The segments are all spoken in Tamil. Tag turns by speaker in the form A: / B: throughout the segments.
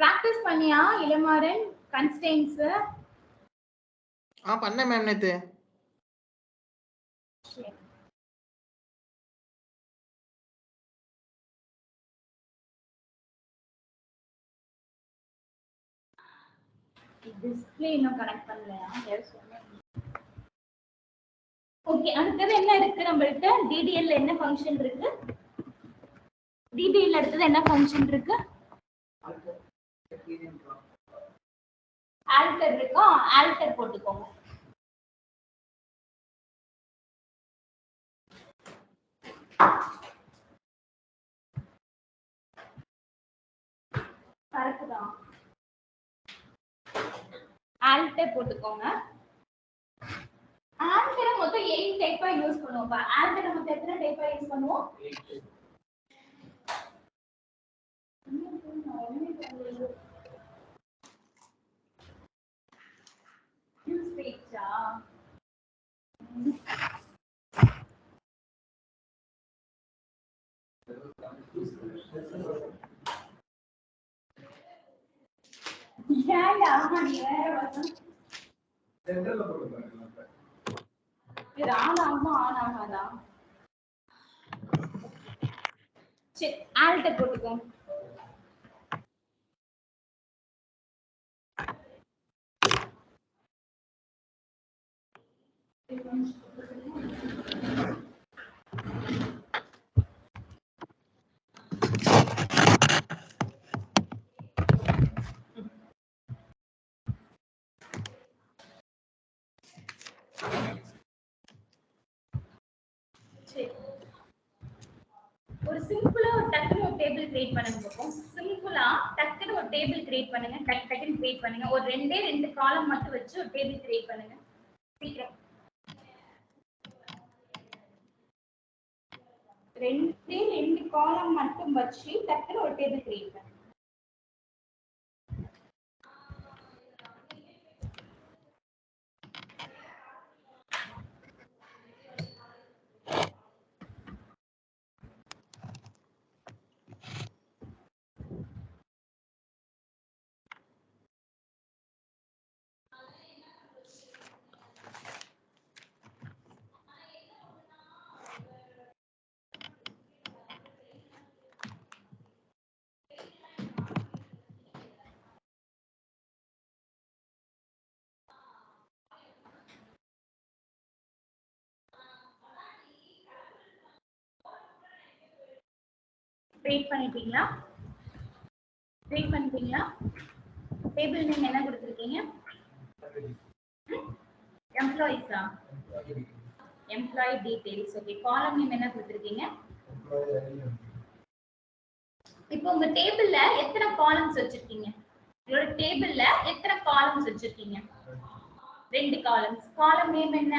A: பிராக்டிஸ் பண்ணியா இளமாறன் கன்ஸ்டன்ட்ஸ்?
B: பண்ணேன் மேம் நேத்து.
A: டிஸ்ப்ளே இன்னும் கனெக்ட் பண்ணலையா? ஓகே, அடுத்தது என்ன இருக்கு நம்மள்ட்ட? டிடிஎல் என்ன ஃபங்க்ஷன் இருக்கு? டிடிஎல் அடுத்தது என்ன ஃபங்க்ஷன் இருக்கு? ஆல்டர் இருக்கா? ஆல்டர் போட்டுக்கோங்க. கரெக்ட் தான். ஆல்டர் போட்டுக்கோங்க. ஆல்டர் மொத்தம் 8 டைப்பா யூஸ் பண்ணுவோம். ஆல்டர் மொத்தம் எத்தனை டைப்பா யூஸ் பண்ணுவோம்? யூஸ் பேஜா? ஏன்டா நீ வேற வசம் சென்டர்ல போடுறாங்க. இது ஆன் ஆகாதா? சரி, ஆல்டர் போட்டுக்கோ. ஒரு சிம்பிளா ஒரு டக்குனு ஒரு டேபிள் கிரியேட் பண்ணுங்க பாப்போம். சிம்பிளா டக்குனு ஒரு டேபிள் கிரியேட் பண்ணுங்க. டக்குனு கிரியேட் பண்ணுங்க. ஒரு ரெண்டு காலம் மட்டும் வச்சு ஒரு டேபிள் கிரியேட் பண்ணுங்க. சீக்கிரம். ரெண்டு காலம் மட்டும் வச்சு டக்குனு ஒரு டேபிள் கிரியேட் பண்ணுங்க. கிரியேட் பண்ணிட்டீங்களா? டேபிள் நேம் என்ன கொடுத்திருக்கீங்க? எம்ப்ளாயிஸா? Employee details. Okay, column name என்ன கொடுத்திருக்கீங்க? இப்போ உங்க டேபிள்ல எத்தனை காலம்ஸ் வச்சிருக்கீங்க? உங்களோட டேபிள்ல எத்தனை காலம்ஸ் வச்சிருக்கீங்க? 2 காலம்ஸ். காலம் நேம் என்ன?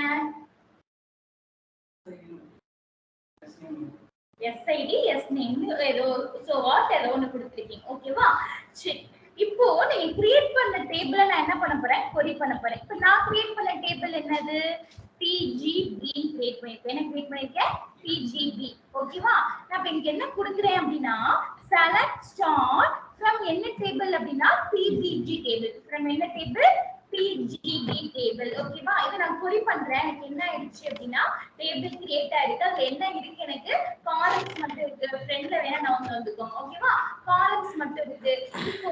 A: SID, S name ஏதோ so what ஏதோ ஒன்னு கொடுத்திருக்கீங்க. ஓகேவா? சரி, இப்போ நீங்க கிரியேட் பண்ண டேபிள நான் என்ன பண்ண போறேன்? query பண்ண போறேன். இப்போ நான் கிரியேட் பண்ண டேபிள் என்னது? TGB கிரியேட் பண்ணிருக்கேன். என்ன கிரியேட் பண்ணிருக்கேன்? TGB. ஓகேவா? நான் இங்க என்ன கொடுக்கிறேன் அப்படினா select star from என்ன டேபிள் அப்படினா TGB டேபிள். from என்ன டேபிள்? TGB table. ஓகேவா? இத நான் query பண்றேன். எனக்கு என்ன ஆயிடுச்சு அப்படினா டேபிள் கிரியேட் ஆயிருக்கு. அதுல என்ன இருக்கு? எனக்கு காலம்ஸ் மட்டும் இருக்கு. ஃப்ரண்ட்ல வேணா நான் வந்துக்கோங்க. ஓகேவா? காலம்ஸ் மட்டும் இருக்கு. இப்போ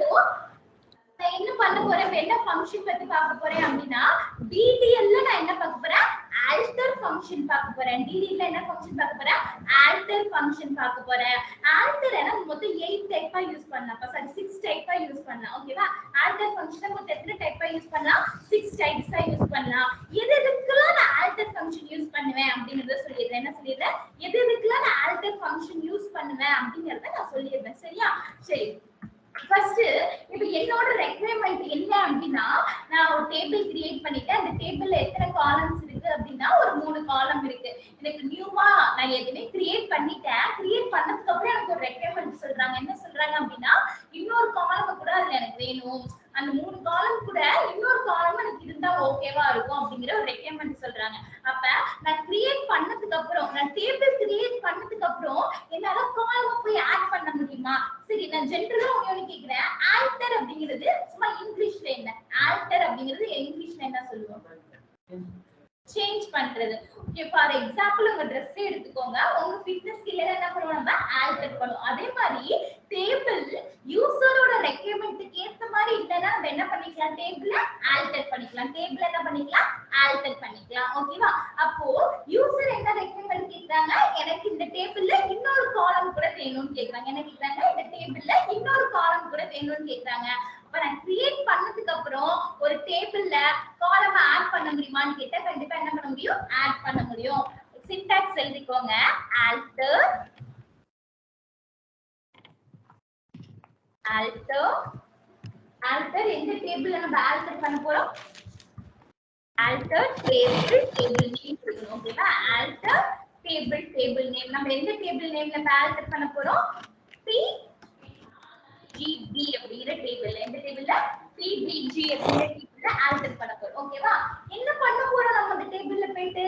A: நான் என்ன பண்ண போறேன்? என்ன ஃபங்க்ஷன் பத்தி பார்க்க போறேன் அப்படினா DDL ல நான் என்ன பார்க்க போறேன்? alter ஃபங்க்ஷன் பார்க்க போறேன். DDL ல என்ன ஃபங்க்ஷன் பார்க்க போறேன்? alter ஃபங்க்ஷன் பார்க்க போறேன். alter என்ன மொத்தம் 8 டைப்பா யூஸ் பண்ணலாம். சாரி 6 டைப்பா யூஸ் பண்ணலாம். ஓகேவா? alter ஃபங்க்ஷன் மொத்தம் எத்தனை டைப்பா யூஸ் பண்ணலாம்? 6 டைப்ஸா யூஸ் பண்ணலாம். எதுக்கெல்லாம் நான் alter ஃபங்க்ஷன் யூஸ் பண்ணுவேன் அப்படிங்கறத சொல்லிடுறேன். என்ன சொல்லிடுறேன்? எதுக்கெல்லாம் நான் alter ஃபங்க்ஷன் யூஸ் பண்ணுவேன் அப்படிங்கறத நான் சொல்லிடுறேன். சரியா? சரி, ஃபர்ஸ்ட் இப்போ என்னோட ரெக்யர்மென்ட் என்ன அப்படினா நான் ஒரு டேபிள் கிரியேட் பண்ணிட்டேன். அந்த டேபிள்ல எத்தனை காலம்ஸ் இருக்கு அப்படினா ஒரு 3 காலம் இருக்கு. எனக்கு நியூவா நான் எதுமே கிரியேட் பண்ணிட்டேன். கிரியேட் பண்ணதுக்கு அப்புறம் எனக்கு ஒரு ரெக்யர்மென்ட் சொல்றாங்க. என்ன சொல்றாங்க அப்படினா இன்னொரு காலம் கூட அதுல எனக்கு வேணும். அந்த 3 காலம் கூட இன்னொரு காலம் எனக்கு இருந்தா ஓகேவா இருக்கும் அப்படிங்கற ஒரு ரெக்யர்மென்ட் சொல்றாங்க. அப்ப நான் கிரியேட் பண்ணதுக்கு அப்புறம் நான் டேபிள் கிரியேட் பண்ணதுக்கு அப்புறம் என்னால காலம் போய் ஆட் பண்ண முடியுமா? சரி, நான் ஜெனரலா ஒன்னு கேக்குறேன். alter அப்படிங்கிறது சும்மா இங்கிலீஷ்ல என்ன ஆல்டர் அப்படிங்கிறது இங்கிலீஷ்ல என்ன சொல்லுவோம் சேஞ்ச் பண்றது. ஓகே ஃபார் எக்ஸாம்பிள் உங்க Dress எடுத்துக்கோங்க. உங்க ஃபிட்னஸ் கீழ என்ன பண்ணுவோம் நம்ம ஆல்டர் பண்ணுவோம். அதே மாதிரி டேபிள் யூசரோட ரெக்யர்மென்ட்க்கு ஏத்த மாதிரி இல்லனா நம்ம என்ன பண்ணிக்கலாம் டேபிள ஆல்டர் பண்ணிக்கலாம். டேபிள் என்ன பண்ணிக்கலாம் ஆல்டர் பண்ணிக்கலாம். ஓகேவா? அப்போ யூசர் என்ன ரெக்யர்மென்ட் கேக்குறாங்க எனக்கு இந்த டேபிள்ல இன்னொரு காலம் கூட வேணும்னு கேக்குறாங்க. என்ன கேக்குறாங்க இந்த டேபிள்ல இன்னொரு காலம் கூட வேணும்னு கேக்குறாங்க. அப்ப நான் கிரியேட் பண்ணதுக்கு அப்புறம் ஒரு டேபிள்ல காலம் ஆட் பண்ண முடியுமான்னு கேட்டா கண்டிப்பா என்ன பண்ண முடியும் ஆட் பண்ண முடியும். சின்டாக்ஸ் எழுதிக்கோங்க alter எந்த டேபிள்ல நம்ம ஆல்டர் பண்ண போறோம் alter table name கொடுக்கணும். ஓகேவா? alter table name நம்ம எந்த டேபிள் நேம்ல ஆல்டர் பண்ண போறோம் PGB அப்படிங்கிற டேபிள்ல எந்த டேபிள்ல PBG அப்படிங்கிற டேபிள்ல ஆல்டர் பண்ண போறோம். ஓகேவா? என்ன பண்ண போறோம் நம்ம அந்த டேபிள்ல போய்ட்டு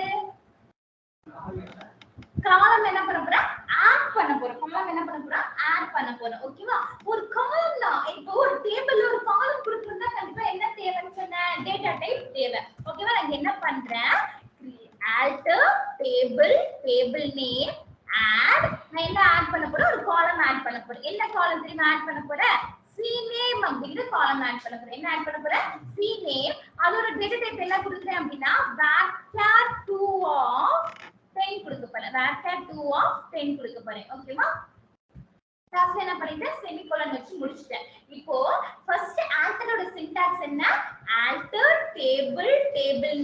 A: காலம் என்ன பண்ண போறோம் ஆட் பண்ண போறோம். காலம் என்ன பண்ண போறோம் ஆட் பண்ண போறோம். ஓகேவா? ஒரு காலம்னா இப்போ ஒரு டேபிள்ல ஒரு காலம் கொடுக்கணும்னா கண்டிப்பா என்ன தேவைன்னு சொன்ன டேட்டா டைப் தேவை. ஓகேவா? நான் என்ன பண்றேன் alter table name add நான் என்ன ஆட் பண்ண போறேன் ஒரு காலம் ஆட் பண்ண போறேன். என்ன காலம் தெரியுமா ஆட் பண்ண போறேன் cname அப்படிங்கிற காலம் ஆட் பண்ண போறேன். என்ன ஆட் பண்ண போறேன் cname. அதோட டேட்டா டைப் என்ன கொடுக்கிறேன் அப்படினா var2 of 10 கொடுக்க போறேன். var2 of 10 கொடுக்க போறேன். ஓகேவா? கிளாஸ்ல என்ன பண்ணிட்டேன் செமிகோலன் வச்சு முடிச்சிட்டேன். இப்போ ஃபர்ஸ்ட் ஆல்டரோட சின்டாக்ஸ் என்ன alter table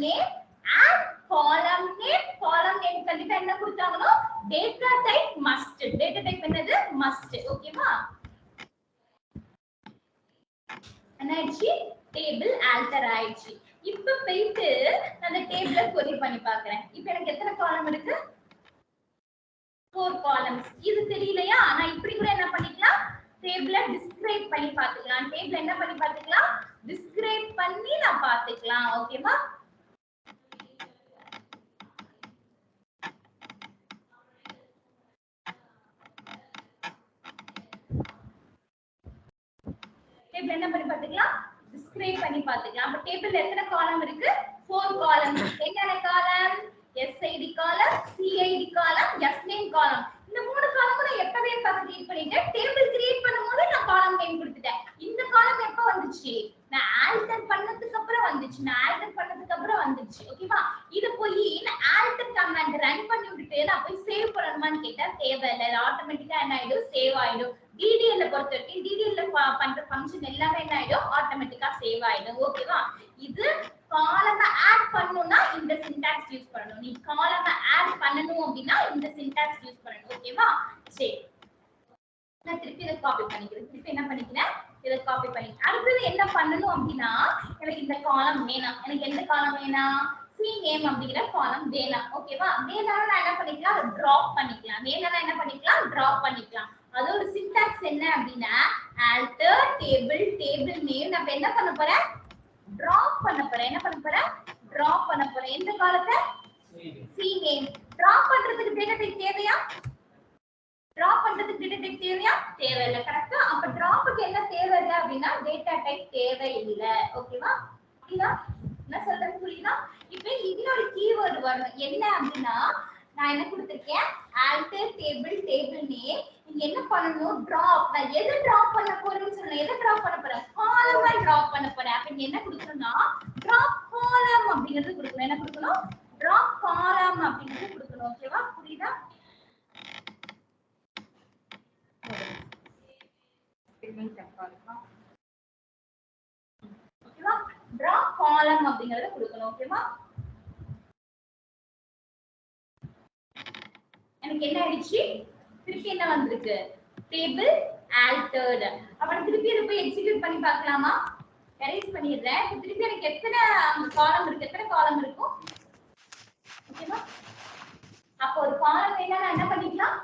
A: name and column name கண்டிப்பா என்ன கொடுத்தாங்களோ data type must. data type என்னது must. ஓகேவா? என்னாச்சு டேபிள் ஆல்டர் ஆயிடுச்சு. இப்போ போயிட்டு அந்த டேபிளை query பண்ணி பார்க்கறேன். இப்போ எனக்கு எத்தனை காலம் இருக்கு 4 காலம்ஸ். இது தெரியலையா நான் இப்படி கூட என்ன பண்ணிக்கலாம் டேபிளை டிஸ்கிரைப் பண்ணி பார்த்துக்கலாம். டேபிள் என்ன பண்ணி பார்த்துக்கலாம் டிஸ்கிரைப் பண்ணி நான் பார்த்துக்கலாம். ஓகேவா? டேபிள் என்ன பண்ணி பார்த்துக்கலாம் டிஸ்கிரைப் பண்ணி பார்த்துக்கலாம். அப்ப டேபிள்ல எத்தனை காலம் இருக்கு 4 காலம். என்னென்ன காலம் SID காலம் CID காலம் SName காலம். இந்த மூணு காலமும் நான் எப்பவே கிரியேட் பண்ணிட்டேன். டேபிள் கிரியேட் பண்ணும்போது நான் காலம் நேம் கொடுத்துட்டேன். இந்த காலம் எப்ப வந்துச்சு நான் ஆல்டர் பண்ணதுக்கு அப்புறம் வந்துச்சு. ஓகேவா? இது போய் நான் ஆல்டர் கமாண்ட் ரன் பண்ணி விட்டுட்டு நான் போய் சேவ் பண்ணணுமான்னு கேட்டா தேவையில்லை. இது ஆட்டோமேட்டிக்கா என்ன ஆயிடும் சேவ் ஆயிடும். DDL பொறுத்த வரைக்கும் DDL பண்ற ஃபங்க்ஷன் எல்லாமே என்ன ஆயிடும் ஆட்டோமேட்டிக்கா சேவ் ஆயிடும். ஓகேவா? இது காலம ஆட் பண்ணனும்னா இந்த சின்டாக்ஸ் யூஸ் பண்ணனும். நீ காலம ஆட் பண்ணனும் அப்படினா இந்த சின்டாக்ஸ் யூஸ் பண்ணனும். ஓகேவா? சரி நான் திருப்பி இத காப்பி பண்ணிக்கிறேன். திருப்பி என்ன பண்ணிக்கிறேன் இத காப்பி பண்ணிக்கிறேன். அடுத்து என்ன பண்ணனும் அப்படினா எனக்கு இந்த காலம் வேணும். எனக்கு எந்த காலம் வேணும் cname அப்படிங்கற காலம் வேணும். ஓகேவா? வேணாம்னா நான் என்ன பண்ணிக்கலாம் டிராப் பண்ணிக்கலாம். வேணாம்னா என்ன பண்ணிக்கலாம் டிராப் பண்ணிக்கலாம். அதோட சின்டாக்ஸ் என்ன அப்படினா alter table name நான் என்ன பண்ண போறேன் டிராப் பண்ண போறேன். என்ன பண்ண போறேன் டிராப் பண்ண போறேன். எந்த காலத்தை cname. டிராப் பண்றதுக்கு டேட்டா டைப் தேவையா தேவையில்லை. கரெக்ட்டா? அப்ப டிராப்புக்கு என்ன தேவையில்லை அப்படினா டேட்டா டைப் தேவையில்லை. ஓகேவா? புரியுதா என்ன சொல்றேன்னு புரியுதா? இப்போ இன்னொரு கீவேர்ட் வரும். என்ன அப்படினா நான் என்ன கொடுத்திருக்கேன் alter table name. நீங்க என்ன பண்ணனும் டிராப். நான் எதை டிராப் பண்ண போறேன்னு சொன்னேன். எதை டிராப் பண்ண போறேன் காலமை டிராப் பண்ண போறேன். அப்ப நீங்க என்ன கொடுக்கணும்னா டிராப் காலம் அப்படிங்கிறது கொடுக்கணும். என்ன கொடுக்கணும் டிராப் காலம் அப்படிங்கிறது கொடுக்கணும். ஓகேவா? புரியுதா? ஓகேவா? டிராப் காலம் அப்படிங்கறத கொடுக்கணும். ஓகேவா? எனக்கு என்ன ஆயிடுச்சு திருப்பி என்ன வந்திருக்கு டேபிள் altered. அப்ப திருப்பி இத போய் எக்ஸிக்யூட் பண்ணி பார்க்கலாமா? எரேஸ் பண்ணிடுறேன். திருப்பி எனக்கு எத்தனை காலம் இருக்கு எத்தனை காலம் இருக்கும் ஓகேவா? அப்ப ஒரு காலம் வேணா நான் என்ன பண்ணிக்கலாம்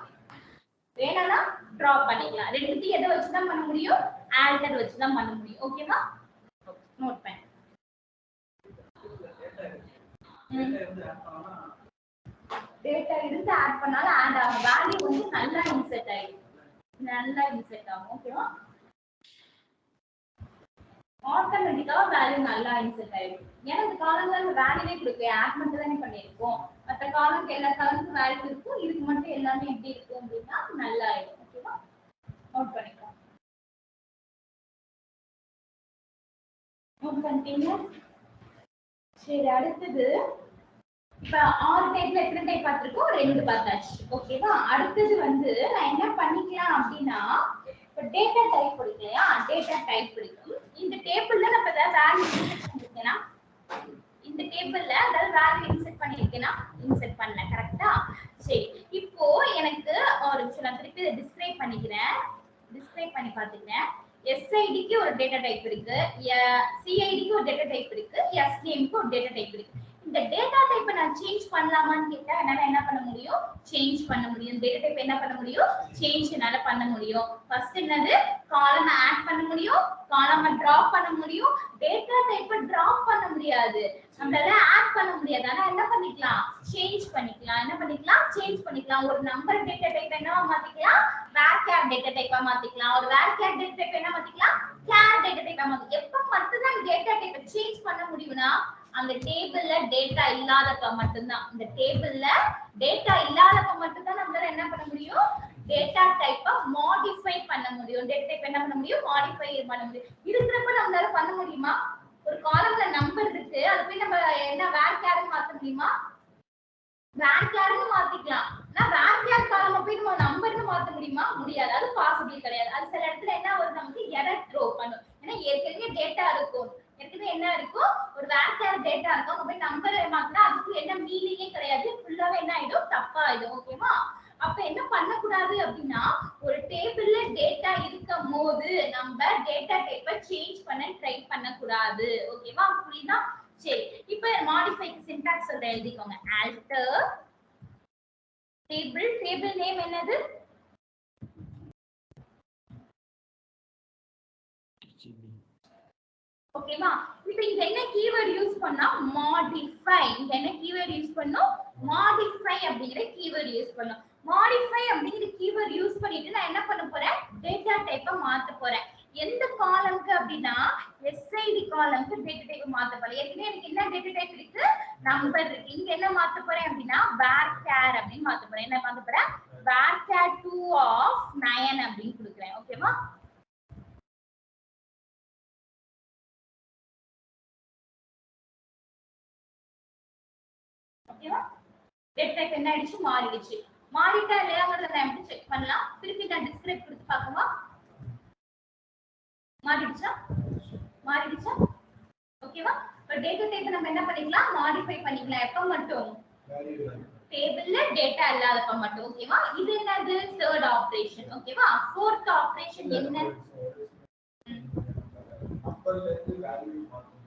A: வேணானா டிராப் பண்ணிக்கலாம். ரெண்டுத்தையும் எதை வச்சு தான் பண்ண முடியும் alter வச்சு தான் பண்ண முடியும். ஓகேவா? நோட் பண்ணு. டேட்டா இருந்து ஆட் பண்ணாலும் ஆட் ஆகும். வேல்யூ வந்து நல்லா இன்செர்ட் ஆகும். ஓகேவா? ஆட்டோமேட்டிக்கா வேல்யூ நல்லா இன்செர்ட் ஆயிடும். ஏன்னா இந்த காலம்ல நம்ம வேல்யூவே கொடுக்கல, ஆட் மட்டும் தானே பண்ணியிருக்கோம். மற்ற காலம்க்கு எல்லா காலமுக்கும் வேல்யூ இருக்கும், இதுக்கு மட்டும் எல்லாமே எப்படி இருக்கும் அப்படின்னா நல்லா ஆயிடும். ஓகேவா, நோட் பண்ணிக்கலாம். நோட் பண்ணிட்டீங்க. சரி, அடுத்தது இப்ப 6 டைப்ல எத்தனை டைப் பார்த்திருக்கோம்? 2 பார்த்தாச்சு. ஓகேவா, அடுத்தது வந்து நான் என்ன பண்ணிக்கலாம் அப்படின்னா, இப்ப டேட்டா டைப் இருக்கு இல்லையா, டேட்டா டைப் இருக்கு. இந்த டேபிள்ல நம்ம ஏதாவது வேல்யூ இன்செர்ட் பண்ணிருக்கேனா, இந்த டேபிள்ல ஏதாவது வேல்யூ இன்செர்ட் பண்ணிருக்கேனா, இன்செர்ட் பண்ணல. கரெக்ட்டா? சரி, இப்போ எனக்கு ஒரு நான் திருப்பி டிஸ்கிரைப் பண்ணிக்கிறேன். டிஸ்கிரைப் பண்ணி பாத்துக்கிறேன். SIDக்கு ஒரு டேட்டா டைப் இருக்கு, CIDக்கு ஒரு டேட்டா டைப் இருக்கு, SNameக்கு ஒரு டேட்டா டைப் இருக்கு. இந்த டேட்டா டைப்பை நான் சேஞ்ச் பண்ணலாமான்னு கேட்டா என்னால என்ன பண்ண முடியும்? சேஞ்ச் பண்ண முடியும். டேட்டா டைப் என்ன பண்ண முடியும்? சேஞ்ச் என்னால பண்ண முடியும். ஃபர்ஸ்ட் என்னது? காலம் ஆட் பண்ண முடியும், காலம் டிராப் பண்ண முடியும். டேட்டா டைப்பை டிராப் பண்ண முடியாது, நம்மளால ஆட் பண்ண முடியாது. ஆனா என்ன பண்ணிக்கலாம்? சேஞ்ச் பண்ணிக்கலாம். என்ன பண்ணிக்கலாம்? சேஞ்ச் பண்ணிக்கலாம். ஒரு நம்பர் டேட்டா டைப் என்னவா மாத்திக்கலாம்? varchar டேட்டா டைப்பா மாத்திக்கலாம். ஒரு varchar டேட்டா டைப் என்ன மாத்திக்கலாம்? char டேட்டா டைப்பா மாத்திக்கலாம். எப்ப மட்டும் தான் டேட்டா டைப்பை சேஞ்ச் பண்ண முடியும்னா அந்த டேபிள்ல டேட்டா இல்லாதப்ப மட்டும்தான். இந்த டேபிள்ல டேட்டா இல்லாதப்ப மட்டும்தான் நம்மளால என்ன பண்ண முடியும்? டேட்டா டைப்பை மாடிஃபை பண்ண முடியும். டேட்டா டைப் என்ன பண்ண முடியும்? மாடிஃபை பண்ண முடியும். இருக்கிறப்ப நம்மளால பண்ண முடியுமா? ஒரு காலம்ல நம்பர் இருக்கு, அது போய் நம்ம என்ன varchar மாத்த முடியுமா? varchar மாத்திக்கலாம். ஆனா varchar காலம்ல போய் நம்ம நம்பர்னு மாத்த முடியுமா? முடியாது. அது பாசிபிள் கிடையாது. அது சில இடத்துல என்ன வரும், நமக்கு எரர் த்ரோ பண்ணும். ஏன்னா ஏற்கனவே டேட்டா இருக்கும், ஏற்கனவே என்ன இருக்கும், ஒரு varchar டேட்டா இருக்கும், அங்க போய் நம்பர் மாத்தினா அதுக்கு என்ன மீனிங்கே கிடையாது, ஃபுல்லாவே என்ன ஆயிடும்? தப்பா ஆயிடும். ஓகேவா? அப்ப என்ன பண்ணக்கூடாது அப்படின்னா, ஒரு டேபிள்ல டேட்டா இருக்கும் போது நம்ம டேட்டா டைப்பை சேஞ்ச் பண்ண ட்ரை பண்ணக்கூடாது. ஓகேவா, புரியுதா? சரி, இப்போ மாடிஃபைக்கு சின்டாக்ஸ் சொல்றேன், எழுதிக்கோங்க. ஆல்டர் டேபிள், டேபிள் நேம் என்னது? ஓகேவா, இப்போ இங்க என்ன கீவேர்ட் யூஸ் பண்ணா? மாடிஃபை. இங்க என்ன கீவேர்ட் யூஸ் பண்ணோம்? மாடிஃபை அப்படிங்கிற கீவேர்ட் யூஸ் பண்ணோம். மாடிஃபை அப்படிங்கிற கீவேர்ட் யூஸ் பண்ணிட்டு நான் என்ன பண்ண போறேன்? டேட்டா டைப்பை மாத்த போறேன். எந்த காலம்க்கு அப்படின்னா SID காலம்க்கு டேட்டா டைப் மாத்த போறேன். ஏற்கனவே எனக்கு என்ன டேட்டா டைப் இருக்கு? நம்பர் இருக்கு. இங்க என்ன மாத்த போறேன் அப்படின்னா varchar அப்படின்னு மாத்த போறேன். என்ன மாத்த போறேன்? varchar 2 of 9 அப்படின்னு கொடுக்குறேன். ஓகேவா? ஓகேவா, டேட்டா டைப் என்ன ஆயிடுச்சு? மாறிடுச்சு. மாறிட்டா இல்லையாங்கிறத நான் எப்படி செக் பண்ணலாம்? திருப்பி நான் டிஸ்கிரைப் கொடுத்து பார்க்கவா? மாறிடுச்சா? மாறிடுச்சா? ஓகேவா, இப்போ டேட்டா டைப் நம்ம என்ன பண்ணிக்கலாம்? மாடிஃபை பண்ணிக்கலாம். எப்ப மட்டும்? டேபிள்ல டேட்டா இல்லாதப்ப மட்டும். ஓகேவா, இது என்னது? Third operation. ஓகேவா, ஃபோர்த் ஆபரேஷன் என்ன? நம்பர்ல இருந்து வேல்யூ மாத்தணும்.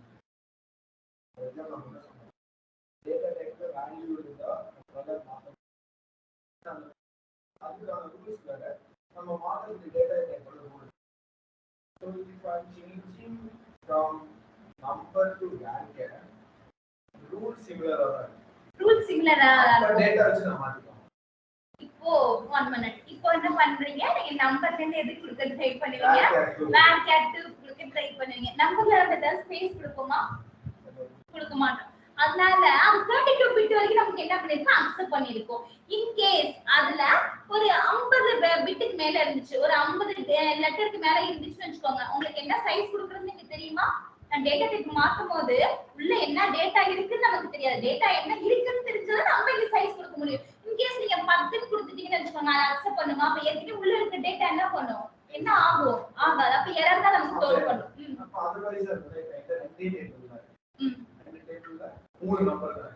A: டேட்டா டைப்ல வேல்யூ இருந்தா அதனால மாத்தணும். அதுக்கான ரூல்ஸ் வேற. நம்ம மாத்துறது டேட்டா டைப்போட rule. So if I'm changing from number to varchar, rule similar ஆ ரூல் சிமிலரா டேட்டா வச்சு நான் மாத்திக்கலாம். இப்போ 1 மினிட். இப்போ என்ன பண்றீங்க? நீங்க நம்பர்ல இருந்து எது கொடுக்க ட்ரை பண்ணுவீங்க? varchar 2 கொடுக்க ட்ரை பண்ணுவீங்க. நம்பர்ல அந்த ஸ்பேஸ் கொடுக்குமா? கொடுக்க மாட்டோம். அதனால அது 32 பிட் வரைக்கும் நமக்கு என்ன பண்ணிருக்கோம்? அக்செப்ட் பண்ணிருக்கோம். இன் கேஸ் அதுல ஒரு 50 பிட்டுக்கு மேல இருந்துச்சு, ஒரு 50 லெட்டருக்கு மேல இருந்துச்சுன்னு வெச்சுக்கோங்க, உங்களுக்கு என்ன சைஸ் கொடுக்கறதுன்னு எனக்கு தெரியுமா? நான் டேட்டா டைப் மாத்தும்போது உள்ள என்ன டேட்டா இருக்குன்னு நமக்கு தெரியாது. டேட்டா என்ன இருக்குன்னு தெரிஞ்சா நம்ம இந்த சைஸ் கொடுக்க முடியும். இன் கேஸ் நீங்க 10 கொடுத்துட்டீங்கன்னு வெச்சுக்கோங்க, அதை அக்செப்ட் பண்ணுமா? அப்ப ஏற்கனவே உள்ள இருக்க டேட்டா என்ன பண்ணும்? என்ன ஆகும்? ஆகாது. அப்ப எரர் தான் நமக்கு ஸ்டோர் பண்ணும். அப்ப அதர்வைஸ் மூணு நம்பர் தான்.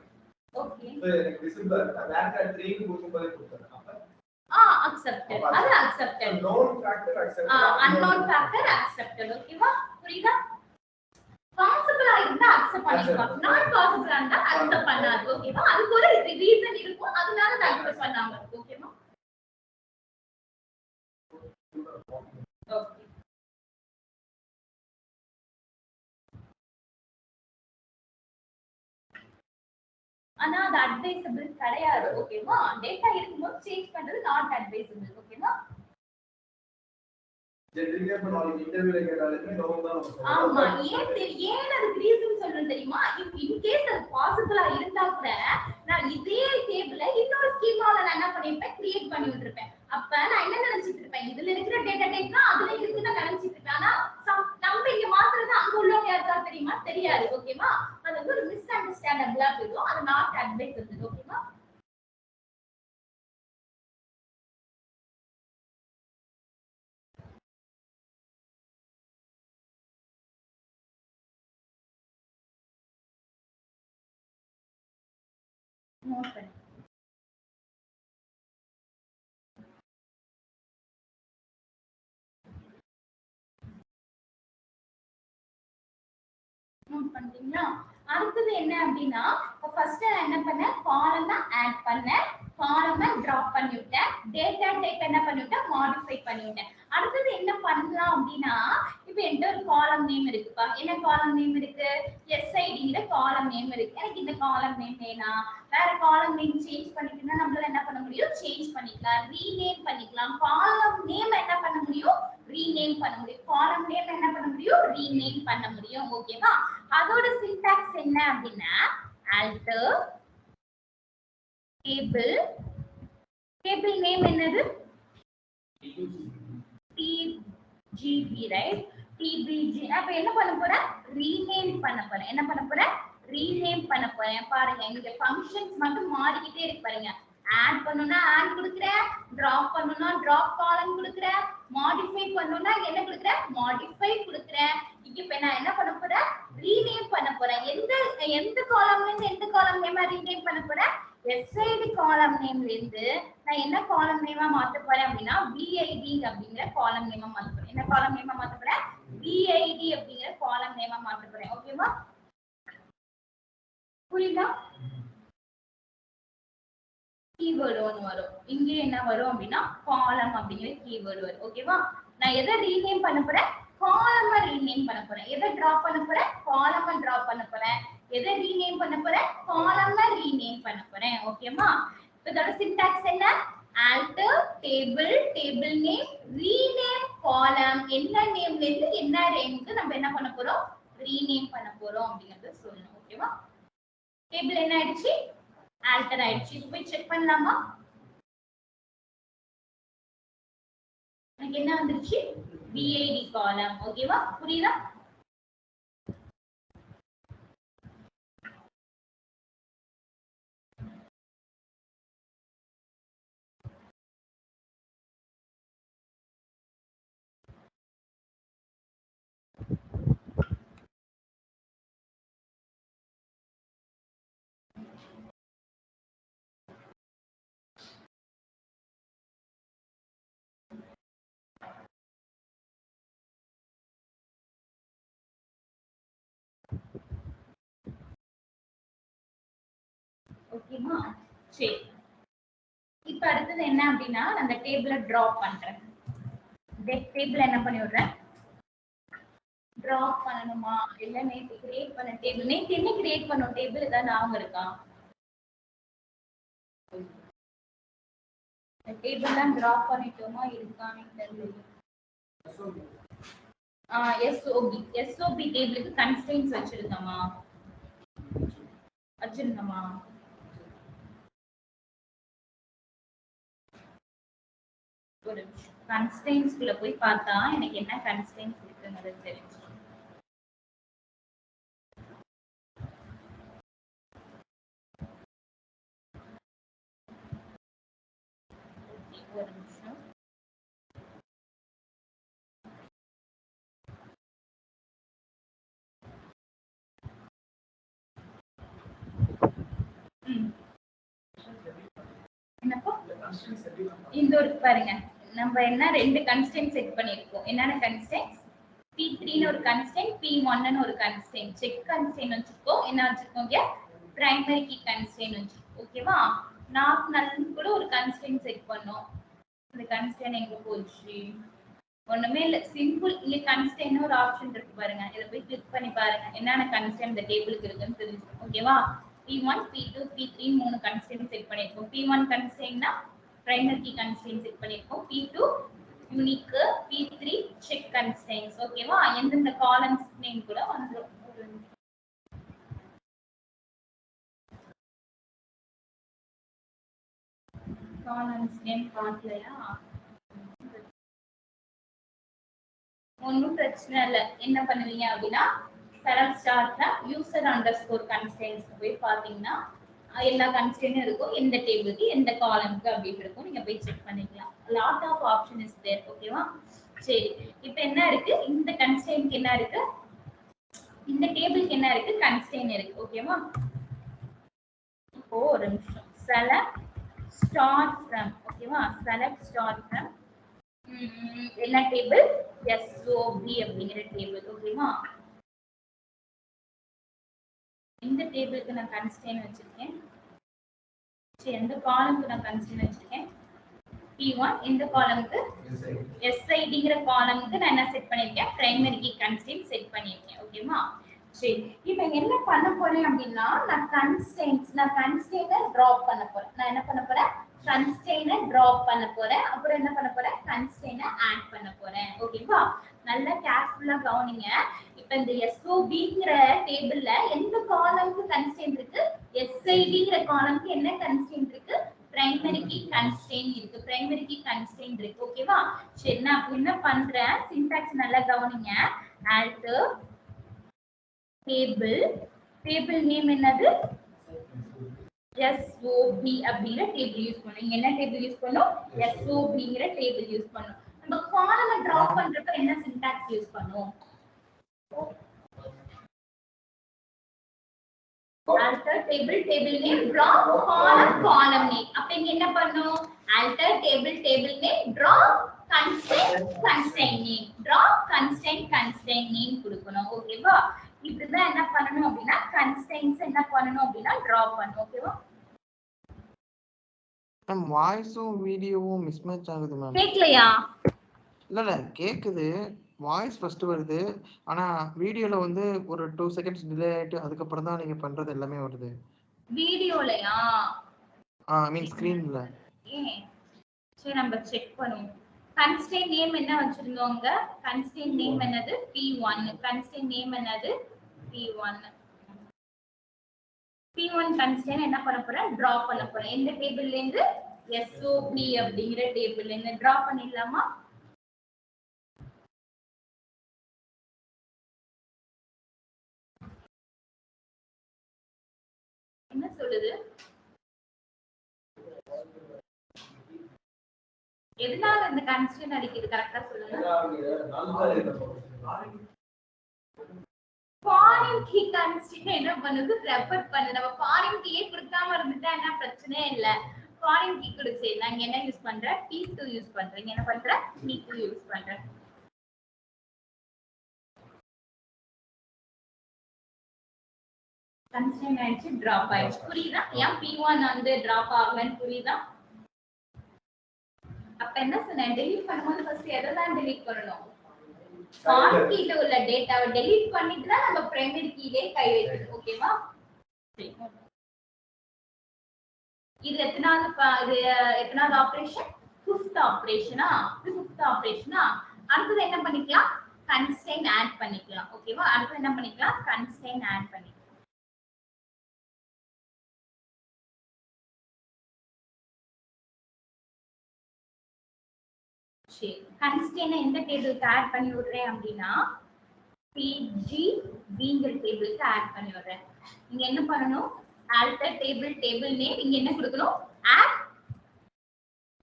A: ஓகே, சோ எனக்கு விசிபிளா இருக்கா? varchar 3 க்கு கொடுக்கும்போதே கொடுத்தேன். அப்ப அக்செப்டட். அது accepted. known factor accepted. unknown factor accepted. ஓகேவா, புரியுதா? பாசிபிளா இருந்தா அக்செப்ட் பண்ணிக்கலாம், நாட் பாசிபிளா இருந்தா அக்செப்ட் பண்ணாது. ஓகேவா, அதுக்கு ஒரு ரீசன் இருக்கும், அதனால அது அக்செப்ட் பண்ணாம இருக்கு. ஓகேவா? ஓகே, ஆனா அது அட்வைசபிள் கிடையாது. ஓகேவா, டேட்டா இருக்கும்போது சேஞ்ச் பண்றது நாட் அட்வைசபிள். ஓகேவா,
B: ஜெனரலா இப்ப நாளைக்கு இன்டர்வியூல கேட்டாலுமே நோ தான்
A: ஆமா ஏன் அதுக்கு ரீசன் சொல்றேன் தெரியுமா இன் கேஸ் அது பாசிபிளா இருந்தா கூட நான் இதே டேபிள்ல இன்னொரு ஸ்கீமால நான் என்ன பண்ணிருப்பேன் கிரியேட் பண்ணி விட்டுருப்பேன் அப்ப நான் என்ன நினைச்சிட்டு இருப்பேன் இதுல இருக்கிற டேட்டா டைப்னா அதுல இருக்குன்னு நினைச்சிட்டு இருப்பேன் ஆனா நம்ம இங்க மாத்துறது அங்க உள்ளவங்க யாருக்கா தெரியுமா தெரியாது ஓகேவா அது வந்து ஒரு மிஸ் அண்டர்ஸ்டாண்டபிளா போயிடும் அது நாட் அட்வைசபிள் ஓகேவா நோட் பண்ணு நோட் பண்ணிட்டீங்களா அடுத்தது என்ன அப்படின்னா ஃபர்ஸ்ட் நான் என்ன பண்ணேன் காலமை ஆட் பண்ணேன் காலமை டிராப் பண்ணி விட்டேன் டேட்டா டைப் என்ன பண்ணிவிட்டேன் மாடிஃபை பண்ணி விட்டேன் அடுத்தது என்ன பண்ணலாம் அப்படின்னா இப்போ என்கிட்ட ஒரு காலம் நேம் இருக்குப்பா என்ன காலம் நேம் இருக்கு எஸ்ஐடிங்கிற காலம் நேம் இருக்கு எனக்கு இந்த காலம் நேம் வேணாம் வேற காலம் நேம் சேஞ்ச் பண்ணிக்கணும்னா நம்மளால என்ன பண்ண முடியும் சேஞ்ச் பண்ணிக்கலாம் ரீநேம் பண்ணிக்கலாம் காலம் நேம் என்ன பண்ண முடியும் ரீநேம் பண்ண முடியும் காலம் நேம் என்ன பண்ண முடியும் ரீநேம் பண்ண முடியும் ஓகேவா அதோட சின்டாக்ஸ் என்ன அப்படின்னா alter table name என்னது tgb right tbg அப்ப என்ன பண்ண போறேன் ரீநேம் பண்ண போறேன் என்ன பண்ண போறேன் ரீநேம் பண்ண போறேன் பாருங்க இங்க ஃபங்க்ஷன்ஸ் மட்டும் மாறிக்கிட்டே இருக்கு பாருங்க ஆட் பண்ணனும்னா ஆட் கொடுக்கிறேன் டிராப் பண்ணனும்னா டிராப் காலம் கொடுக்கிறேன் மாடிஃபை பண்ணனும்னா என்ன கொடுக்கிறேன் மாடிஃபை கொடுக்கிறேன் இப்போ நான் என்ன பண்ண போறேன் ரீநேம் பண்ண போறேன் எந்த காலம்ல இருந்து எந்த காலம் நேமா ரீநேம் பண்ண போறேன் எஸ்ஐடி காலம் நேம்ல இருந்து நான் என்ன காலம் நேமா மாத்த போறேன் அப்படின்னா விஐடி அப்படிங்கிற காலம் நேமா மாத்த போறேன் என்ன காலம் நேமா மாத்த போறேன் விஐடி அப்படிங்கிற காலம் நேமா மாத்த போறேன் ஓகேவா புரியுதா கீவேர்டு ஒன்று வரும் இங்க என்ன வரும் அப்படின்னா காலம் அப்படிங்கிற கீவேர்டு வரும் ஓகேவா நான் எதை ரீநேம் பண்ண போறேன் காலமா ரீநேம் பண்ண போறேன் எதை டிராப் பண்ண போறேன் காலமா டிராப் பண்ண போறேன் எதை ரீநேம் பண்ண போறேன் காலமா ரீநேம் பண்ண போறேன் ஓகேவா இதோட சின்டாக்ஸ் என்ன alter table name rename column என்ன நேம்ல இருந்து என்ன ரேஞ்சுக்கு நம்ம என்ன பண்ண போறோம் ரீநேம் பண்ண போறோம் அப்படிங்கறத சொல்லணும் ஓகேவா டேபிள் என்ன ஆயிடுச்சு alter ஆயிடுச்சு போய் செக் பண்ணலாமா எனக்கு என்ன வந்துருச்சு VID காலம் ஓகேவா புரியுதா ஓகேமா சரி இப்போ அடுத்தது என்ன அப்படின்னா அந்த டேபிளை டிராப் பண்றேன் டேபிள் என்ன பண்ணி விடுறேன் டிராப் பண்ணணுமா இல்ல நேத்து கிரியேட் பண்ண டேபிள் நேத்து என்ன கிரியேட் பண்ணோம் டேபிள் ஏதாவது ஞாபகம் இருக்கா டேபிள் தான் டிராப் பண்ணிட்டோமா இருக்கான்னு தெரியல எஸ்ஓபி டேபிளுக்கு கன்ஸ்ட்ரெயின்ட்ஸ் வச்சிருந்தோமா ஒரு கன்ஸ்ட்ரெயின்ட்ஸ் குள்ள போய் பார்த்தா எனக்கு என்ன கன்ஸ்ட்ரெயின்ட்ஸ் இருக்குங்கிறது தெரியும் ஒரு நிமிஷம் என்னப்பா இந்த ஒரு பாருங்க நம்ம என்ன ரெண்டு கன்ஸ்டன்ட் செட் பண்ணிருக்கோம் என்னென்ன கன்ஸ்டன்ட் P3 னு ஒரு கன்ஸ்டன்ட் P1 னு ஒரு கன்ஸ்டன்ட் செக் கன்ஸ்டன்ட் வச்சிருக்கோம் என்ன வச்சிருக்கோங்க பிரைமரி கீ கன்ஸ்டன்ட் வச்சிருக்கோம் ஓகேவா நாட் நல் கூட ஒரு கன்ஸ்டன்ட் செட் பண்ணோம் இந்த கன்ஸ்டன்ட் எங்க போச்சு ஒண்ணுமே இல்ல சிம்பிள் இங்க கன்ஸ்டன்ட் ஒரு ஆப்ஷன் இருக்கு பாருங்க இத போய் கிளிக் பண்ணி பாருங்க என்னென்ன கன்ஸ்டன்ட் இந்த டேபிளுக்கு இருக்குன்னு தெரிஞ்சுக்கணும் ஓகேவா P1 P2 P3 மூணு கன்ஸ்டன்ட் செட் பண்ணிருக்கோம் P1 கன்ஸ்டன்ட்னா பிரைமரி கீ கன்ஸ்டன்ட் செட் பண்ணிருக்கோம் P2 unique p3 check constraints ஓகேவா எந்தெந்த காலம்ஸ் நேம் கூட வந்துரும் காலம்ஸ் நேம் பார்க்கலையா ஒன்னும் பிரச்சனை இல்ல என்ன பண்ணுவீங்க அப்படின்னா செலக்ட் ஸ்டார்ட்ல யூசர் அண்டர்ஸ்கோர் கன்ஸ்ட்ரெயின்ட்ஸ் போய் பாத்தீங்கன்னா எல்லா கன்ஸ்ட்ரெயினும் இருக்கும் எந்த டேபிளுக்கு எந்த காலம்க்கு அப்படின்னு இருக்கும் நீங்க போய் செக் பண்ணிக்கலாம் lot of option is there ஓகேவா சரி இப்போ என்ன இருக்கு இந்த கன்ஸ்ட்ரெயின்க்கு என்ன இருக்கு இந்த டேபிளுக்கு என்ன இருக்கு கன்ஸ்ட்ரெயின் இருக்கு ஓகேவா இப்போ ஒரு நிமிஷம் செலக்ட் ஸ்டார்ட் ஃப்ரம் ஓகேவா செலக்ட் ஸ்டார்ட் ஃப்ரம் என்ன டேபிள் SOB அப்படிங்கிற டேபிள் ஓகேவா இந்த டேபிளுக்கு நான் கன்ஸ்ட்ரெயின் வச்சிருக்கேன் சரி எந்த காலம்க்கு நான் கன்ஸ்ட்ரெயின் வச்சிருக்கேன் P1 இந்த காலம்க்கு SIDங்கிற காலம்க்கு நான் என்ன செட் பண்ணிருக்கேன் பிரைமரி கீ கன்ஸ்ட்ரெயின் செட் பண்ணிருக்கேன் ஓகேவா சரி இப்போ என்ன பண்ண போறேன் அப்படினா நான் கன்ஸ்ட்ரெயினை டிராப் பண்ண போறேன் நான் என்ன பண்ண போறேன் கன்ஸ்ட்ரெயினை டிராப் பண்ண போறேன் அப்புறம் என்ன பண்ண போறேன் கன்ஸ்ட்ரெயினை ஆட் பண்ண போறேன் ஓகேவா நல்லா கேர்ஃபுல்லா கவனிங்க இப்போ இந்த SOBங்கிற டேபிள்ல எந்த காலம்க்கு கன்ஸ்ட்ரெயின் இருக்கு SIDங்கிற காலம்க்கு என்ன கன்ஸ்ட்ரெயின் இருக்கு பிரைமரி கீ கன்ஸ்ட்ரெயின் இருக்கு ஓகேவா சரி நான் அப்ப என்ன பண்றேன் சின்டாக்ஸ் நல்லா கவனிங்க ஆல்டர் டேபிள் நேம் என்னது SOB அப்படிங்கிற டேபிள் யூஸ் பண்ணுங்க என்ன டேபிள் யூஸ் பண்ணும் SOBங்கிற டேபிள் யூஸ் பண்ணும் நம்ம காலமை டிராப் பண்றப்ப என்ன சின்டாக்ஸ் யூஸ் பண்ணுவோம் alter table name drop column name அப்ப இங்க என்ன பண்ணனும் alter table name drop constraint name drop constraint name கொடுக்கணும் ஓகேவா இப்படிதான் என்ன பண்ணனும் அப்படினா constraints என்ன பண்ணனும் அப்படினா drop பண்ணனும் ஓகேவா
C: மேம் வாய்ஸும் வீடியோவும் மிஸ்மேட்ச் ஆகுது மேம்
A: கேக்கலையா
C: இல்ல கேக்குது வாய்ஸ் ஃபர்ஸ்ட் வருது ஆனா வீடியோல வந்து ஒரு 2 செகண்ட்ஸ் டிலே ஆயிட்டு அதுக்கு அப்புறம் தான் நீங்க பண்றது எல்லாமே வருது
A: வீடியோலயா
C: ஐ மீன் ஸ்கிரீன்ல
A: சரி நம்ம செக் பண்ணுவோம் கன்ஸ்ட்ரெயின் நேம் என்ன வச்சிருந்தோங்க கன்ஸ்ட்ரெயின் நேம் என்னது P1 கன்ஸ்ட்ரெயின் நேம் என்னது P1 கன்ஸ்ட்ரெயின் என்ன பண்ண போறேன் டிராப் பண்ண போறேன் எந்த டேபிள்ல இருந்து SOB அப்படிங்கிற டேபிள்ல இருந்து டிராப் பண்ணிடலாமா என்ன சொல்லுது எதனால இந்த கன்ஸ்ட்ரெயின் அடிக்குது கரெக்ட்டா சொல்லுங்க ஃபாரின் கீ கன்ஸ்ட்ரெயின் என்ன பண்ணுது ரெஃபர் பண்ணுது நம்ம ஃபாரின் கீயே கொடுக்காம இருந்துட்டா என்ன பிரச்சனையே இல்ல ஃபாரின் கீ கொடுத்து நான் என்ன யூஸ் பண்றேன் P2 யூஸ் பண்றேன் என்ன பண்றேன் P2 யூஸ் பண்றேன் கன்ஸ்ட்ரெயின் ஆயிடுச்சு டிராப் ஆயிடுச்சு புரியுதா ஏன் P1 வந்து டிராப் ஆகலன்னு புரியுதா அப்ப என்ன சொன்னேன் delete பண்ணும்போது ஃபர்ஸ்ட் எதை தான் delete பண்ணனும் ஃபாரின் கீல உள்ள டேட்டாவை delete பண்ணிட்டு தான் நம்ம பிரைமரி கீலே கை வைக்கணும் ஓகேவா இது எத்தனாவது ஆபரேஷன் ஃபிஃப்த் ஆபரேஷனா அடுத்து என்ன பண்ணிக்கலாம் கன்ஸ்ட்ரெயின் ஆட் பண்ணிக்கலாம் ஓகேவா அடுத்து என்ன பண்ணிக்கலாம் கன்ஸ்ட்ரெயின் ஆட் பண்ணிக்கலாம் சரி கன்ஸ்ட்ரெயினை எந்த டேபிளுக்கு ஆட் பண்ணி விடுறேன் அப்படின்னா PGBங்கிற டேபிளுக்கு ஆட் பண்ணி விடுறேன் நீங்க என்ன பண்ணணும் alter table name இங்க என்ன கொடுக்கணும் add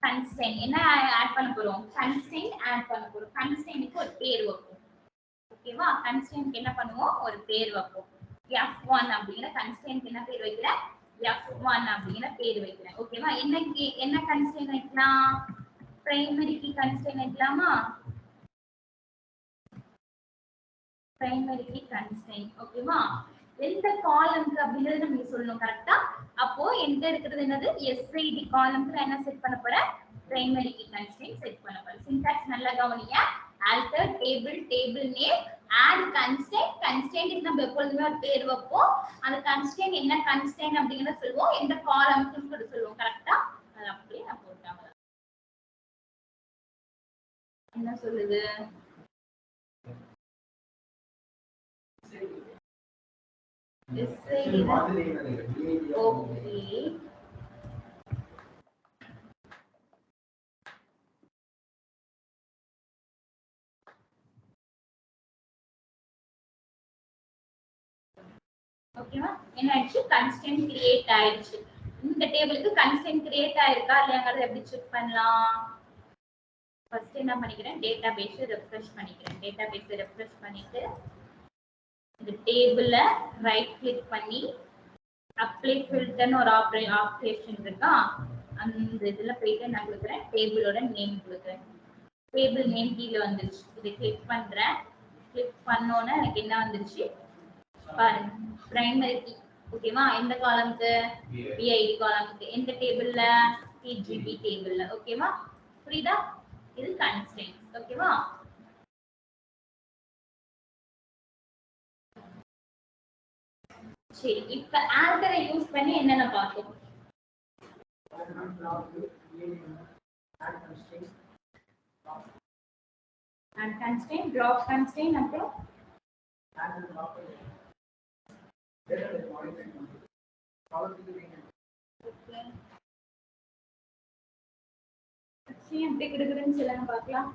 A: constraint என்ன ஆட் பண்ண போறோம் constraint ஆட் பண்ண போறோம் constraintக்கு ஒரு பேர் வைப்போம் ஓகேவா constraintக்கு என்ன பண்ணுவோம் ஒரு பேர் வைப்போம் F1 அப்படிங்கிற constraintக்கு என்ன பேர் வைக்கிறேன் F1 அப்படிங்கிற பேர் வைக்கிறேன் ஓகேவா என்ன constraint வைக்கலாம் பிரைமரி கீ கன்ஸ்ட்ரெயின் வைக்கலாமா பிரைமரி கீ கன்ஸ்ட்ரெயின் ஓகேவா எந்த காலம்க்கு அப்படிங்கறது நம்ம சொல்லணும் கரெக்ட்டா அப்போ எங்க இருக்குது என்னது SID காலம்க்கு நான் என்ன செட் பண்ண போறேன் பிரைமரி கீ கன்ஸ்ட்ரெயின் செட் பண்ண போறேன் சின்டாக்ஸ் நல்லா கவனிங்க alter table name add constraint நம்ம எப்பொழுதுமே ஒரு பேர் வைப்போம் அந்த constraint என்ன constraint அப்படிங்கறத சொல்லுவோம் எந்த காலம்க்கு சொல்லுவோம் கரெக்ட்டா அது அப்படியே நான் போட்டாங்க என்ன சொல்லுது? ஓகே. ஓகேவா? என்ன ஆயிடுச்சு? கன்ஸ்டன்ட் கிரியேட் ஆயிடுச்சு. இந்த டேபிளுக்கு கன்ஸ்டன்ட் கிரியேட் ஆயிருக்கா இல்லையாங்கறத எப்படி செக் பண்ணலாம்? ஃபர்ஸ்ட் என்ன பண்ணிக்கிறேன்? டேட்டாபேஸ் ரெஃப்ரெஷ் பண்ணிக்கிறேன். டேட்டாபேஸ் ரெஃப்ரெஷ் பண்ணிட்டு இந்த டேபிள்ல ரைட் கிளிக் பண்ணி அப்ளை ஃபில்டர்னு ஒரு ஆப்ரேஷன் இருக்கா, அந்த இதுல போயிட்டு நான் கொடுக்குறேன், டேபிளோட நேம் கொடுக்குறேன். டேபிள் நேம் கீழே வந்துருச்சு. இதை கிளிக் பண்றேன். கிளிக் பண்ணோன்னே எனக்கு என்ன வந்துருச்சு பாருங்க, பிரைமரி கீ. ஓகேவா? எந்த காலம்க்கு? பிஐடி காலம்க்கு. எந்த டேபிள்ல? பிஜிபி டேபிள்ல. ஓகேவா? புரியுதா? இது கன்ஸ்ட்ரெயின்ட்ஸ். ஓகேவா? சரி, இப்ப ஆல்டரை யூஸ் பண்ணி என்னென்ன பார்த்தோம்? add constraint, drop constraint, அப்புறம் எப்படி கிடுகிடுன்னு சொல்லுங்க பார்க்கலாம்.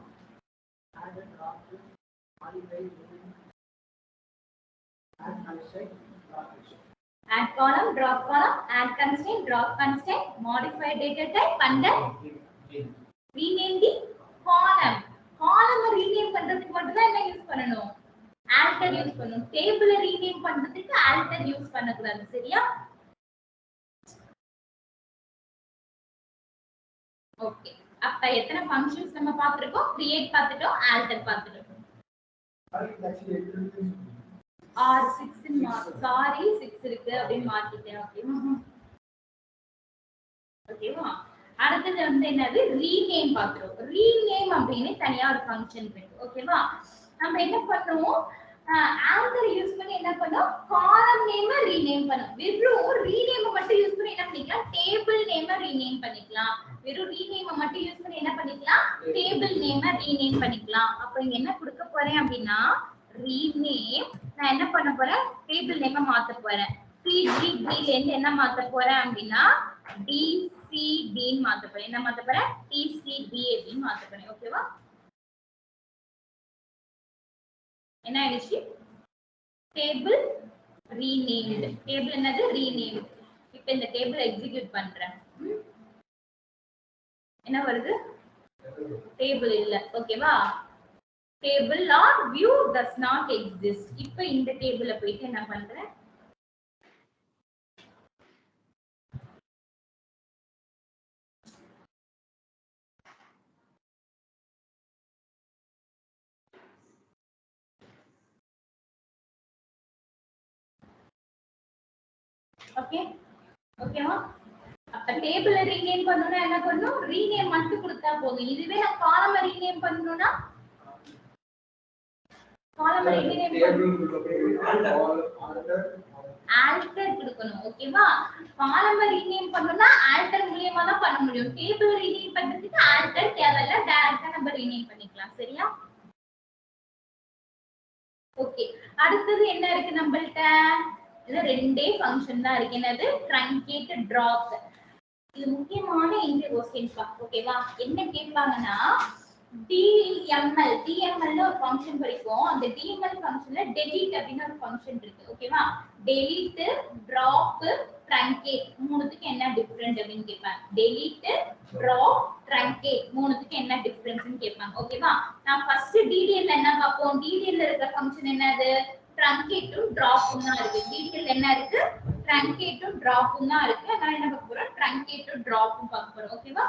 A: add column, drop column, add constraint, drop constraint, modify data type and then rename the column. column rename பண்றதுக்கு மட்டும் தான் என்ன யூஸ் பண்ணனும்? alter யூஸ் பண்ணனும். table rename பண்றதுக்கு alter யூஸ் பண்ண கூடாது. சரியா? ஓகே. அப்ப எத்தனை ஃபங்க்ஷன்ஸ் நம்ம பார்த்திருக்கோம்? create பார்த்துட்டோம், alter பார்த்துட்டோம். R6 சாரி 6 இருக்கு அப்படின்னு மாத்திட்டேன். ஓகேவா? அடுத்தது வந்து என்னது? ரீநேம் பார்க்கிறோம். ரீநேம் அப்படின்னு தனியா ஒரு ஃபங்க்ஷன் இருக்கு. ஓகேவா? நம்ம என்ன பண்ணுவோம்? ஆல்டர் யூஸ் பண்ணி என்ன பண்ணோம்? காலம் நேம ரீநேம் பண்ணோம். வெறும் ரீநேம் மட்டும் யூஸ் பண்ணி என்ன பண்ணிக்கலாம்? டேபிள் நேம ரீநேம் பண்ணிக்கலாம். வெறும் ரீநேம் மட்டும் யூஸ் பண்ணி என்ன பண்ணிக்கலாம்? டேபிள் நேம ரீநேம் பண்ணிக்கலாம். அப்ப இங்க என்ன கொடுக்க போறேன் அப்படின்னா ரீநேம், நான் என்ன பண்ண போறேன்? டேபிள் நேம மாத்த போறேன். PGB ல இருந்து என்ன மாத்த போறேன் அப்படின்னா DCB ன்னு மாத்த போறேன். என்ன மாத்த போறேன்? TCB அப்படின்னு மாத்த போறேன். ஓகேவா? என்ன ஆயிடுச்சு? Table renamed. டேபிள் என்னது? ரீநேம்டு. இப்போ இந்த டேபிள் எக்ஸிக்யூட் பண்றேன். என்ன வருது? டேபிள் இல்ல. ஓகேவா? table or view does not exist. இப்போ இந்த டேபிள்ல போயிட்டு என்ன பண்றேன்? ஓகே ஓகேவா? அப்ப டேபிள ரீநேம் பண்ணனும்னா என்ன பண்ணனும்? ரீநேம் மட்டும் கொடுத்தா போதும். இதுவே நான் காலம ரீநேம் பண்ணனும்னா காலம ரீநேம் ஆல்டர் கொடுக்கணும். ஓகேவா? காலம ரீநேம் பண்ணனும்னா ஆல்டர் மூலமா தான் பண்ண முடியும். டேபிள் ரீநேம் பண்றதுக்கு ஆல்டர் தேவையில்ல, டைரக்டா நம்ம ரீநேம் பண்ணிக்கலாம். சரியா? ஓகே. அடுத்து என்ன இருக்கு நம்மள்ட்ட? இது ரெண்டே ஃபங்க்ஷன் தான் இருக்கு. என்னது? truncate drop. இது முக்கியமான இந்த क्वेश्चन பா. ஓகேவா? என்ன கேட்பாங்கன்னா DML ல ஒரு ஃபங்க்ஷன் படிப்போம். அந்த DML ஃபங்க்ஷன்ல delete அப்படின ஒரு ஃபங்க்ஷன் இருக்கு. ஓகேவா? delete, drop, truncate மூணுத்துக்கு என்ன டிஃபரண்ட் அப்படினு கேட்பாங்க. delete, drop, truncate மூணுத்துக்கு என்ன டிஃபரன்ஸ் னு கேட்பாங்க. ஓகேவா? நான் ஃபர்ஸ்ட் DDL ல என்ன பாப்போம்? DDL ல இருக்க ஃபங்க்ஷன் என்னது? truncate drop தான் இருக்கு. DDL என்ன இருக்கு? truncate drop தான் இருக்கு. நான் என்ன பார்க்க போறேன்? truncate drop பார்க்க போறோம். ஓகேவா?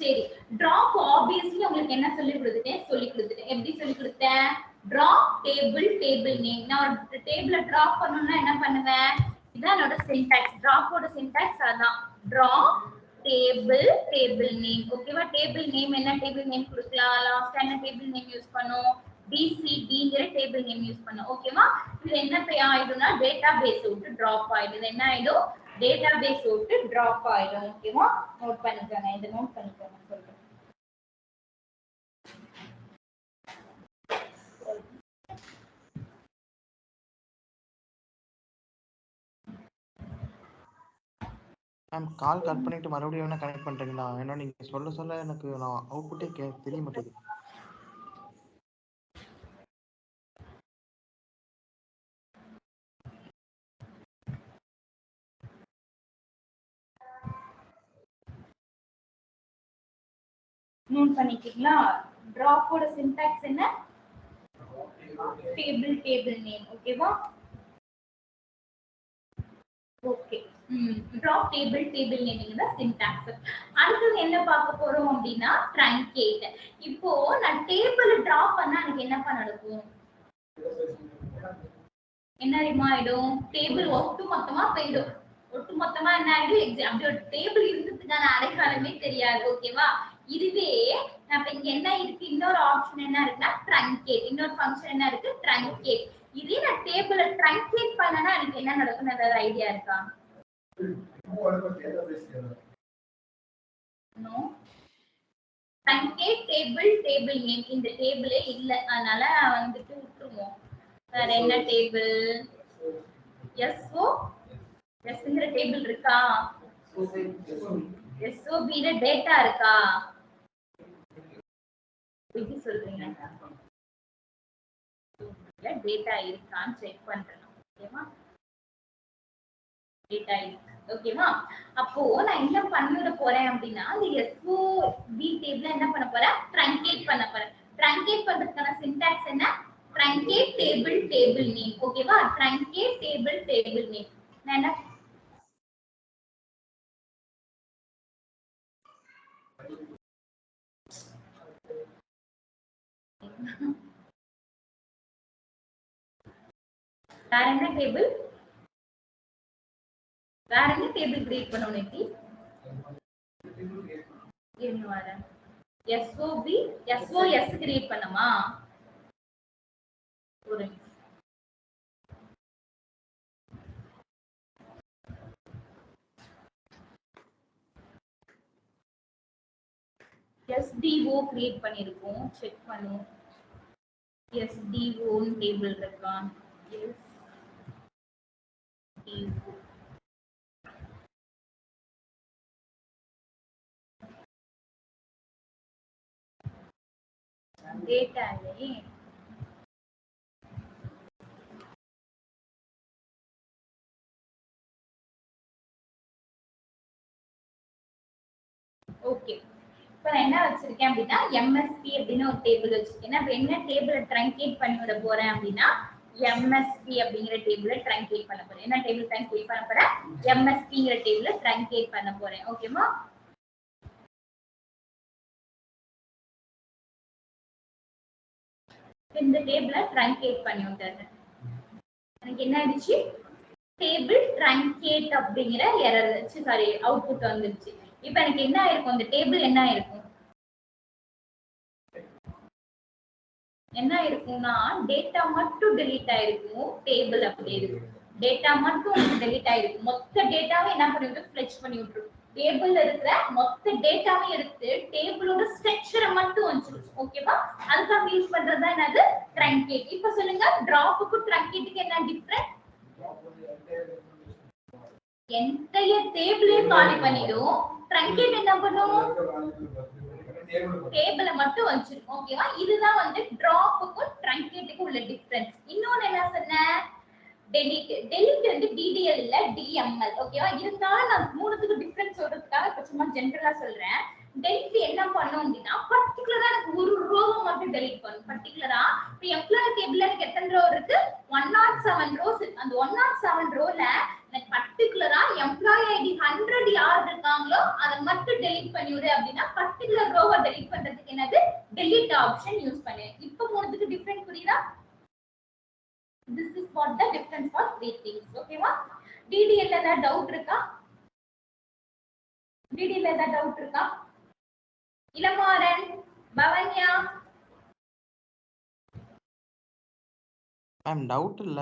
A: சரி, drop obviously உங்களுக்கு என்ன சொல்லி கொடுத்துட்டேன்? எப்படி சொல்லி கொடுத்தேன்? drop table name. நான் ஒரு டேபிள drop பண்ணனும்னா என்ன பண்ணுவேன்? இதான் என்னோட syntax. drop ஓட syntax அதான். drop table name. ஓகேவா? table name என்ன table name கொடுக்கலாம்? லாஸ்ட் என்ன table name யூஸ் பண்ணோம்? DCBங்கிற டேபிள் நேம் யூஸ் பண்ணோம். ஓகேவா? இது என்ன ஆயிடும்னா டேட்டாபேஸ் விட்டு டிராப் ஆயிடும். என்ன ஆயிடும்? டேட்டாபேஸ் விட்டு டிராப் ஆயிடும். ஓகேவா? நோட் பண்ணிக்கோங்க, இதை நோட் பண்ணிக்கோங்க சொல்றேன்.
C: மேம் கால் கட் பண்ணிட்டு மறுபடியும் வேணா கனெக்ட் பண்றீங்களா? ஏன்னா நீங்க சொல்ல சொல்ல எனக்கு நான் அவுட்புட்டே தெரிய மாட்டேங்குது.
A: நோட் பண்ணிக்கீங்களா? டிராப்போட சின்டாக்ஸ் என்ன? Table name. ஓகேவா? ஓகே. டிராப் டேபிள் நேமிங் தான் சின்டாக்ஸ். அடுத்து என்ன பார்க்க போறோம் அப்படின்னா ட்ரங்கேட். இப்போ நான் டேபிள் டிராப் பண்ணா எனக்கு என்ன நடக்கும்? என்ன ஆயிடும்? டேபிள் ஒட்டு மொத்தமா போயிடும். ஒட்டு மொத்தமா என்ன ஆயிடும்? அப்படி ஒரு டேபிள் இருந்ததுக்கான அடையாளமே தெரியாது. ஓகேவா? இதுவே நான் இங்க என்ன இருக்கு? இன்னொரு ஆப்ஷன் என்ன இருக்குன்னா ட்ரங்கேட். இன்னொரு ஃபங்க்ஷன் என்ன இருக்கு? ட்ரங்கேட். இதே நான் டேபிள ட்ரங்கேட் பண்ணனா எனக்கு என்ன நடக்கும்னு ஏதாவது ஐடியா இருக்கா? நோ. Truncate table name. இந்த டேபிளே இல்ல, அதனால வந்துட்டு விட்டுருவோம். வேற என்ன டேபிள்? எஸ்ஓ எஸ்ங்கிற டேபிள் இருக்கா? எஸ்ஓபி ல டேட்டா இருக்கா? எப்படி சொல்றீங்க? டேட்டா இருக்கான்னு செக் பண்றேன். ஓகேவா? டேட்டா இருக்கு. ஓகேவா? அப்போ நான் என்ன பண்ணிட போறேன் அப்படின்னா இந்த எஸ்ஓபி டேபிள என்ன பண்ண போறேன்? ட்ரங்கேட் பண்ண போறேன். ட்ரங்கேட் பண்றதுக்கான சின்டாக்ஸ் என்ன? Truncate table name. ஓகேவா? Truncate table name. நான் என்ன வேற என்ன டேபிள்? வேற என்ன டேபிள் கிரியேட் பண்ணனும் நெத்தி? என்ன வர? எஸ்ஓபி எஸ்ஓஎஸ் கிரியேட் பண்ணமா? ஒரு SDO கிரியேட் பண்ணிருக்கோம். செக் பண்ணுவோம். SDO டேபிள் இருக்கா? SDO டேட்டாலே ஓகே. இப்போ நான் என்ன வச்சிருக்கேன் அப்படின்னா எம்எஸ்பி அப்படின்னு ஒரு டேபிள் வச்சிருக்கேன். நான் என்ன டேபிளை ட்ரங்கேட் பண்ணி விட போறேன் அப்படின்னா எம்எஸ்பி அப்படிங்கிற டேபிளை ட்ரங்கேட் பண்ண போறேன். என்ன டேபிள் ட்ரங்கேட் பண்ண போறேன்? எம்எஸ்பிங்கிற டேபிளை ட்ரங்கேட் பண்ண போறேன். ஓகேவா? இந்த டேபிளை ட்ரங்கேட் பண்ணி விட்டுறேன். எனக்கு என்ன ஆயிடுச்சு? டேபிள் ட்ரங்கேட் அப்படிங்கிற எரர் வச்சு சாரி அவுட்புட் வந்துருச்சு. இப்போ எனக்கு என்ன ஆயிருக்கும்? இந்த டேபிள் என்ன ஆயிருக்கும்? என்ன இருக்கும்னா டேட்டா மட்டும் டெலீட் ஆயிருக்கும். டேபிள் அப்படியே இருக்கும். டேட்டா மட்டும் டெலீட் ஆயிருக்கும். மொத்த டேட்டாவை என்ன பண்ணிவிட்டு ஃப்ளெச் பண்ணி விட்டுரும். டேபிள்ல இருக்கிற மொத்த டேட்டாவை எடுத்து டேபிளோட ஸ்ட்ரக்சரை மட்டும் வச்சிரும். ஓகேவா? அதுக்காக யூஸ் பண்றதுதான் என்னது? ட்ரங்கேட். இப்போ சொல்லுங்க, டிராப்புக்கும் ட்ரங்கேட்டுக்கு என்ன டிஃபரன்ஸ்? என்டையர் டேபிளே காலி பண்ணிடும். ட்ரங்கேட் என்ன பண்ணும்? டேபிள மட்டும் வச்சிருக்கோம். ஓகேவா? இதுதான் வந்து டிராப்புக்கும் ட்ரங்கேட்டுக்கும் உள்ள டிஃபரன்ஸ். இன்னொன்னு என்ன சொன்னேன்? டெலீட் வந்து DDL இல்ல DML. ஓகேவா? இருந்தாலும் நான் மூணுத்துக்கு டிஃபரன்ஸ் சொல்றதுக்காக இப்ப சும்மா ஜெனரலா சொல்றேன். டெலீட் என்ன பண்ணும் அப்படின்னா பர்టిక్యులரா எனக்கு ஒரு ரோவை மட்டும் டெலீட் பண்ணும். பர்టిక్యులரா இப்ப எம்ப்ளாயி டேபிள்ல எனக்கு எத்தனை ரோ இருக்கு? 107 ரோஸ். அந்த 107 ரோல எனக்கு பர்టిక్యులரா எம்ப்ளாயி ஐடி 100 யார் இருக்காங்களோ அதை மட்டும் டெலீட் பண்ணிவிடு அப்படின்னா பர்టిక్యులர் ரோவை டெலீட் பண்றதுக்கு என்னது? டெலீட் ஆப்ஷன் யூஸ் பண்ணேன். இப்போ மூணுத்துக்கு டிஃபரன்ஸ் புரியுதா? This is what the difference for three things. Okay va? DDL la doubt irukka? DDL la doubt irukka? Ilamaran, Bhavanya.
C: Ma'am doubt இல்ல.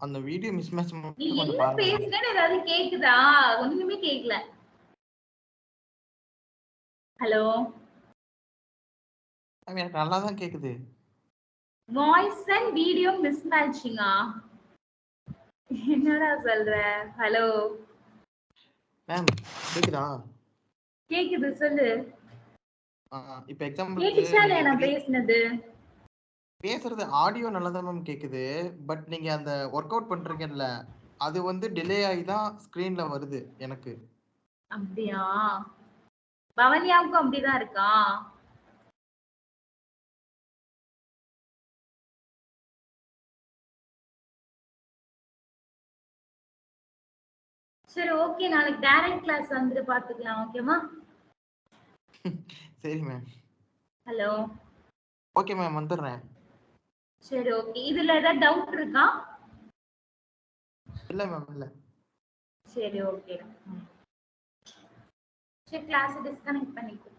C: அந்த வீடியோ மிஸ்மேட்ச்
A: நீ
C: மட்டும் கொஞ்சம்
A: என்ன
C: பாருங்க மேம்.
A: பேசுறேன்னு ஏதாவது கேக்குதா? ஒண்ணுமே கேக்கல. ஹலோ,
C: மேம் எனக்கு நல்லா தான் கேக்குது.
A: வாய்ஸ் அண்ட் வீடியோ மிஸ்மேட்சிங்கா? என்னடா சொல்ற? ஹலோ,
C: மேம் கேக்குதா?
A: கேக்குது சொல்லு.
C: இப்போ எக்ஸாம்பிளுக்கு
A: கேட்டுச்சா
C: நீங்க
A: இல்லையா நான் பேசுனது?
C: பேசுறது ஆடியோ நல்லா தான் மேம் கேக்குது. பட் நீங்க அந்த ஒர்க் அவுட் பண்றீங்கல்ல, அது வந்து டிலே ஆகி தான் ஸ்க்ரீன்ல வருது எனக்கு.
A: அப்படியா? பவன்யாவுக்கும் அப்படிதான் இருக்கா? சரி ஓகே, நாளைக்கு டைரக்ட் கிளாஸ் வந்துட்டு பாத்துக்கலாம். ஓகேவா?
C: சரி மேம்.
A: ஹலோ,
C: ஓகே மேம் வந்துடுறேன்.
A: சரி ஓகே. இதுல ஏதாவது டவுட் இருக்கா?
C: இல்ல மேம் இல்ல.
A: சரி ஓகே. சரி, கிளாஸ் டிஸ்கனெக்ட் பண்ணிக்கோ.